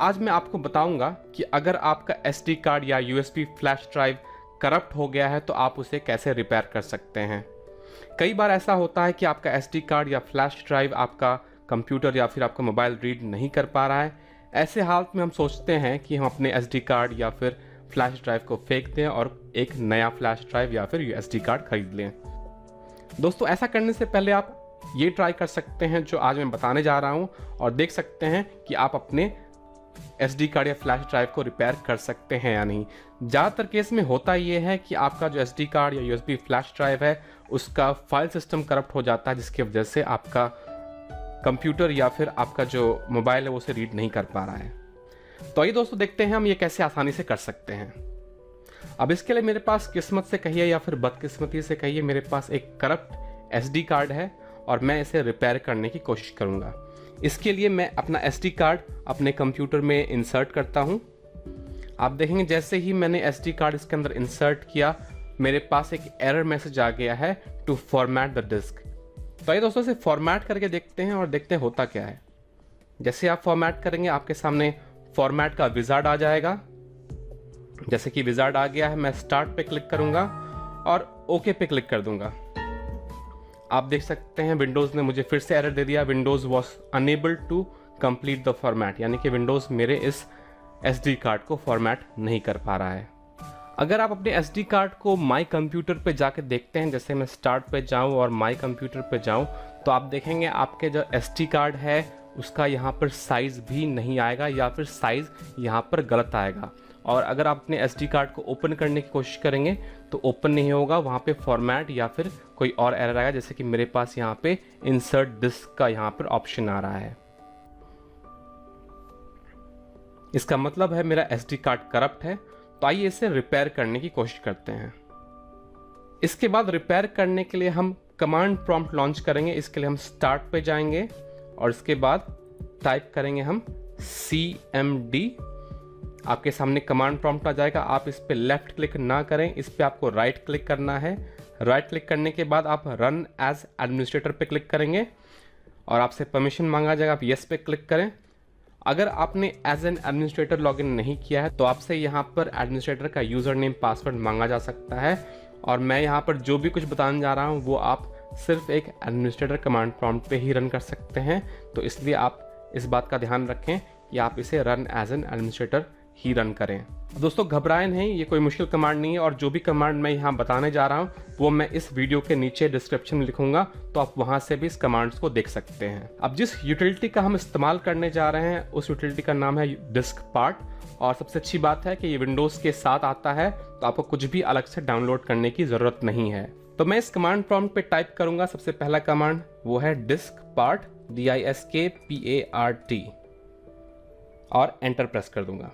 आज मैं आपको बताऊंगा कि अगर आपका SD कार्ड या USB फ्लैश ड्राइव करप्ट हो गया है तो आप उसे कैसे रिपेयर कर सकते हैं। कई बार ऐसा होता है कि आपका SD कार्ड या फ्लैश ड्राइव आपका कंप्यूटर या फिर आपका मोबाइल रीड नहीं कर पा रहा है। ऐसे हालत में हम सोचते हैं कि हम अपने SD कार्ड या फिर फ्लैश ड्राइव को फेंक दें और एक नया फ्लैश ड्राइव या फिर SD कार्ड खरीद लें। दोस्तों, ऐसा करने से पहले आप ये ट्राई कर सकते हैं जो आज मैं बताने जा रहा हूँ और देख सकते हैं कि आप अपने SD कार्ड या फ्लैश ड्राइव को रिपेयर कर सकते हैं या नहीं। ज़्यादातर केस में होता ये है कि आपका जो SD कार्ड या USB फ्लैश ड्राइव है उसका फाइल सिस्टम करप्ट हो जाता है, जिसकी वजह से आपका कंप्यूटर या फिर आपका जो मोबाइल है वो उसे रीड नहीं कर पा रहा है। तो आइए दोस्तों, देखते हैं हम ये कैसे आसानी से कर सकते हैं। अब इसके लिए मेरे पास किस्मत से कहिए या फिर बदकिस्मती से कहिए, मेरे पास एक करप्ट SD कार्ड है और मैं इसे रिपेयर करने की कोशिश करूँगा। इसके लिए मैं अपना SD कार्ड अपने कंप्यूटर में इंसर्ट करता हूँ। आप देखेंगे जैसे ही मैंने SD कार्ड इसके अंदर इंसर्ट किया, मेरे पास एक एरर मैसेज आ गया है टू फॉर्मेट द डिस्क। तो आइए दोस्तों, इसे फॉर्मेट करके देखते हैं और देखते हैं होता क्या है। जैसे आप फॉर्मेट करेंगे आपके सामने फॉर्मेट का विजार्ड आ जाएगा। जैसे कि विजार्ड आ गया है, मैं स्टार्ट पे क्लिक करूंगा और ओके पे क्लिक कर दूंगा। आप देख सकते हैं विंडोज़ ने मुझे फिर से एरर दे दिया, Windows was unable to complete the format, यानी कि विंडोज़ मेरे इस SD कार्ड को फॉर्मेट नहीं कर पा रहा है। अगर आप अपने SD कार्ड को माई कंप्यूटर पे जाके देखते हैं, जैसे मैं स्टार्ट पे जाऊं और माई कंप्यूटर पे जाऊं, तो आप देखेंगे आपके जो SD कार्ड है उसका यहाँ पर साइज़ भी नहीं आएगा या फिर साइज़ यहाँ पर गलत आएगा। और अगर आप अपने SD कार्ड को ओपन करने की कोशिश करेंगे तो ओपन नहीं होगा, वहाँ पे फॉर्मेट या फिर कोई और एरर आएगा, जैसे कि मेरे पास यहाँ पे इंसर्ट डिस्क का यहाँ पर ऑप्शन आ रहा है। इसका मतलब है मेरा SD कार्ड करप्ट है। तो आइए इसे रिपेयर करने की कोशिश करते हैं। इसके बाद रिपेयर करने के लिए हम कमांड प्रॉम्प्ट लॉन्च करेंगे। इसके लिए हम स्टार्ट पे जाएंगे और इसके बाद टाइप करेंगे हम CMD। आपके सामने कमांड प्रॉम्प्ट आ जाएगा। आप इस पे लेफ्ट क्लिक ना करें, इस पे आपको राइट क्लिक करना है। राइट क्लिक करने के बाद आप रन एज एडमिनिस्ट्रेटर पे क्लिक करेंगे और आपसे परमिशन मांगा जाएगा, आप येस पे क्लिक करें। अगर आपने एज एन एडमिनिस्ट्रेटर लॉगिन नहीं किया है तो आपसे यहाँ पर एडमिनिस्ट्रेटर का यूज़र नेम पासवर्ड मांगा जा सकता है। और मैं यहाँ पर जो भी कुछ बताने जा रहा हूँ वो आप सिर्फ एक एडमिनिस्ट्रेटर कमांड प्रॉम्प्ट पे ही रन कर सकते हैं। तो इसलिए आप इस बात का ध्यान रखें कि आप इसे रन एज एन एडमिनिस्ट्रेटर ही रन करें। दोस्तों, घबराएं नहीं, ये कोई मुश्किल कमांड नहीं है और जो भी कमांड मैं यहाँ बताने जा रहा हूँ वो मैं इस वीडियो के नीचे डिस्क्रिप्शन में लिखूंगा, तो आप वहाँ से भी इस कमांड्स को देख सकते हैं। अब जिस यूटिलिटी का हम इस्तेमाल करने जा रहे हैं उस यूटिलिटी का नाम है डिस्क पार्ट। और सबसे अच्छी बात है कि ये विंडोज़ के साथ आता है, तो आपको कुछ भी अलग से डाउनलोड करने की ज़रूरत नहीं है। तो मैं इस कमांड प्रॉम्प्ट पे टाइप करूँगा। सबसे पहला कमांड वो है डिस्क पार्ट, DISKPART, और एंटर प्रेस कर दूंगा।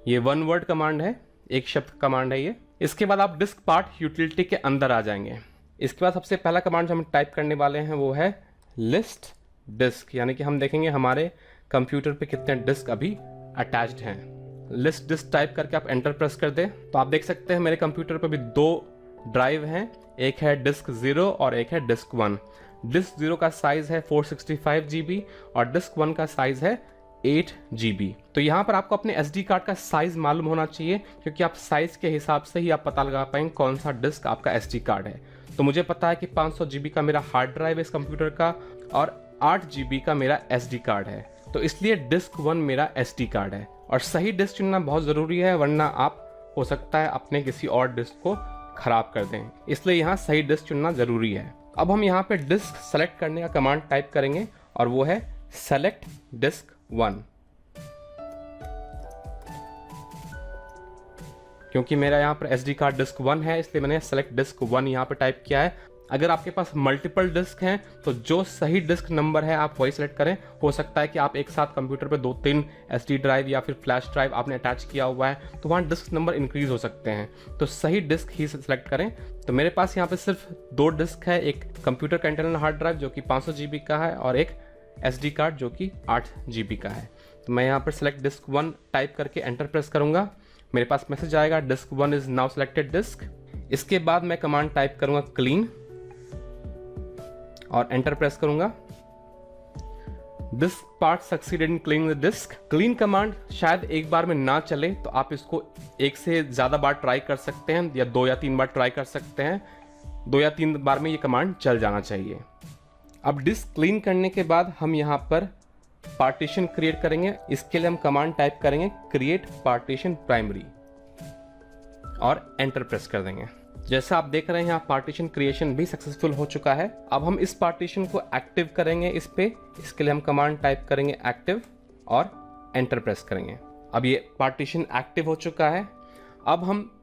ये वन वर्ड कमांड है, एक शब्द कमांड है ये। इसके बाद आप डिस्क पार्ट यूटिलिटी के अंदर आ जाएंगे। इसके बाद सबसे पहला कमांड जो हम टाइप करने वाले हैं वो है लिस्ट डिस्क, यानी कि हम देखेंगे हमारे कंप्यूटर पे कितने डिस्क अभी अटैच्ड हैं। लिस्ट डिस्क टाइप करके आप एंटर प्रेस कर दें तो आप देख सकते हैं मेरे कंप्यूटर पे भी 2 ड्राइव हैं, एक है डिस्क 0 और एक है डिस्क 1। डिस्क 0 का साइज है 465 GB और डिस्क 1 का साइज है 8 GB। तो यहाँ पर आपको अपने SD कार्ड का साइज मालूम होना चाहिए, क्योंकि आप साइज के हिसाब से ही आप पता लगा पाएंगे कौन सा डिस्क आपका SD कार्ड है। तो मुझे पता है कि 500 GB का मेरा हार्ड ड्राइव है इस कंप्यूटर का और 8 GB का मेरा SD कार्ड है, तो इसलिए डिस्क 1 मेरा SD कार्ड है। और सही डिस्क चुनना बहुत ज़रूरी है, वरना आप हो सकता है अपने किसी और डिस्क को खराब कर दें, इसलिए यहाँ सही डिस्क चुनना ज़रूरी है। अब हम यहाँ पे डिस्क सेलेक्ट करने का कमांड टाइप करेंगे और वो है सेलेक्ट डिस्क 1। क्योंकि मेरा यहाँ पर SD कार्ड डिस्क 1 है इसलिए मैंने सेलेक्ट डिस्क 1 यहाँ पर टाइप किया है। अगर आपके पास मल्टीपल डिस्क हैं तो जो सही डिस्क नंबर है आप वही सेलेक्ट करें। हो सकता है कि आप एक साथ कंप्यूटर पे 2-3 SD ड्राइव या फिर फ्लैश ड्राइव आपने अटैच किया हुआ है, तो वहाँ डिस्क नंबर इंक्रीज हो सकते हैं, तो सही डिस्क ही सेलेक्ट करें। तो मेरे पास यहाँ पे सिर्फ 2 डिस्क है, एक कंप्यूटर का इंटरनल हार्ड ड्राइव जो कि 500 GB का है और एक SD कार्ड जो कि 8 GB का है। तो मैं यहाँ पर सेलेक्ट डिस्क 1 टाइप करके एंटर प्रेस करूँगा। मेरे पास मैसेज आएगा disk 1 is now selected disk. इसके बाद मैं कमांड टाइप करूँगा क्लीन और एंटर प्रेस करूँगा। This part succeeded in cleaning the disk. Clean command शायद एक बार में ना चले तो आप इसको एक से ज़्यादा बार ट्राई कर सकते हैं या 2 या 3 बार ट्राई कर सकते हैं। 2 या 3 बार में ये कमांड चल जाना चाहिए। अब डिस्क क्लीन करने के बाद हम यहाँ पर पार्टीशन क्रिएट करेंगे। इसके लिए हम कमांड टाइप करेंगे क्रिएट पार्टीशन प्राइमरी और एंटर प्रेस कर देंगे। जैसा आप देख रहे हैं यहाँ पार्टीशन क्रिएशन भी सक्सेसफुल हो चुका है। अब हम इस पार्टीशन को एक्टिव करेंगे इस पे। इसके लिए हम कमांड टाइप करेंगे एक्टिव और एंटर प्रेस करेंगे। अब ये पार्टीशन एक्टिव हो चुका है। अब हम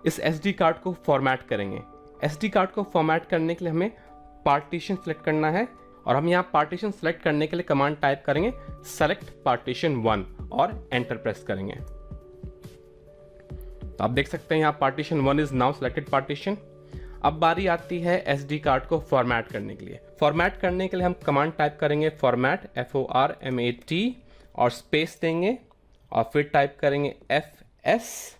इस SD कार्ड को फॉर्मेट करेंगे। SD कार्ड को फॉर्मेट करने के लिए हमें पार्टीशन सेलेक्ट करना है और हम यहाँ पार्टीशन सेलेक्ट करने के लिए कमांड टाइप करेंगे सेलेक्ट पार्टीशन 1 और एंटर प्रेस करेंगे। तो आप देख सकते हैं यहाँ partition 1 is now selected partition. अब बारी आती है SD कार्ड को फॉर्मेट करने के लिए। फॉर्मेट करने के लिए हम कमांड टाइप करेंगे फॉर्मेट FORMAT और स्पेस देंगे और फिर टाइप करेंगे FS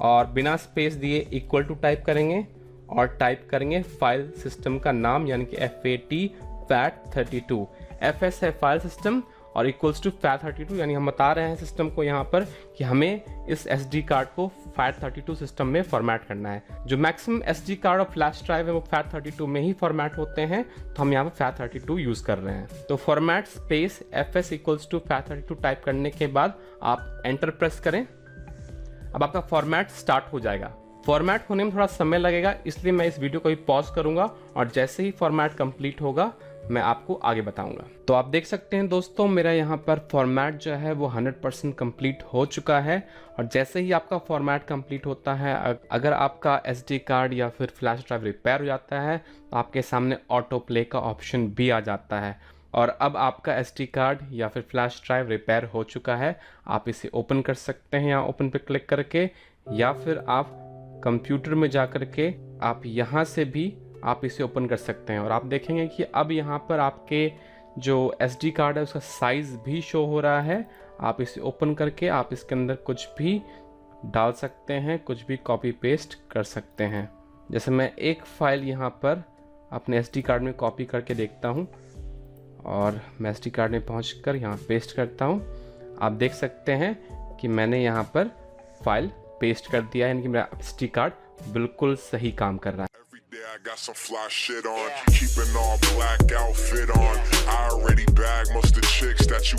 और बिना स्पेस दिए इक्वल टू टाइप करेंगे और टाइप करेंगे फाइल सिस्टम का नाम यानी कि FAT32। FS है फाइल सिस्टम और इक्वल्स टू FAT32 यानी हम बता रहे हैं सिस्टम को यहाँ पर कि हमें इस SD कार्ड को FAT32 सिस्टम में फॉर्मेट करना है। जो मैक्सिमम SD कार्ड और फ्लैश ड्राइव है वो FAT32 में ही फॉर्मेट होते हैं, तो हम यहाँ पर FAT32 यूज़ कर रहे हैं। तो format space FS equals to FAT32 type करने के बाद आप एंटर प्रेस करें। अब आपका फॉर्मेट स्टार्ट हो जाएगा। फॉर्मेट होने में थोड़ा समय लगेगा, इसलिए मैं इस वीडियो को भी पॉज करूंगा और जैसे ही फॉर्मेट कंप्लीट होगा मैं आपको आगे बताऊंगा। तो आप देख सकते हैं दोस्तों मेरा यहाँ पर फॉर्मेट जो है वो 100% कंप्लीट हो चुका है। और जैसे ही आपका फॉर्मेट कंप्लीट होता है, अगर आपका SD कार्ड या फिर फ्लैश ड्राइव रिपेयर हो जाता है तो आपके सामने ऑटो प्ले का ऑप्शन भी आ जाता है। और अब आपका SD कार्ड या फिर फ्लैश ड्राइव रिपेयर हो चुका है। आप इसे ओपन कर सकते हैं यहाँ ओपन पे क्लिक करके, या फिर आप कंप्यूटर में जा कर के आप यहाँ से भी आप इसे ओपन कर सकते हैं। और आप देखेंगे कि अब यहाँ पर आपके जो SD कार्ड है उसका साइज़ भी शो हो रहा है। आप इसे ओपन करके आप इसके अंदर कुछ भी डाल सकते हैं, कुछ भी कॉपी पेस्ट कर सकते हैं। जैसे मैं एक फ़ाइल यहाँ पर अपने SD कार्ड में कॉपी करके देखता हूँ और मैं SD कार्ड में पहुँच कर यहाँ पेस्ट करता हूँ। आप देख सकते हैं कि मैंने यहाँ पर फाइल पेस्ट कर दिया है, यानी कि मेरा SD कार्ड बिल्कुल सही काम कर रहा है। I got some fly shit on, keeping all black outfit on. I already bag most of the chicks that you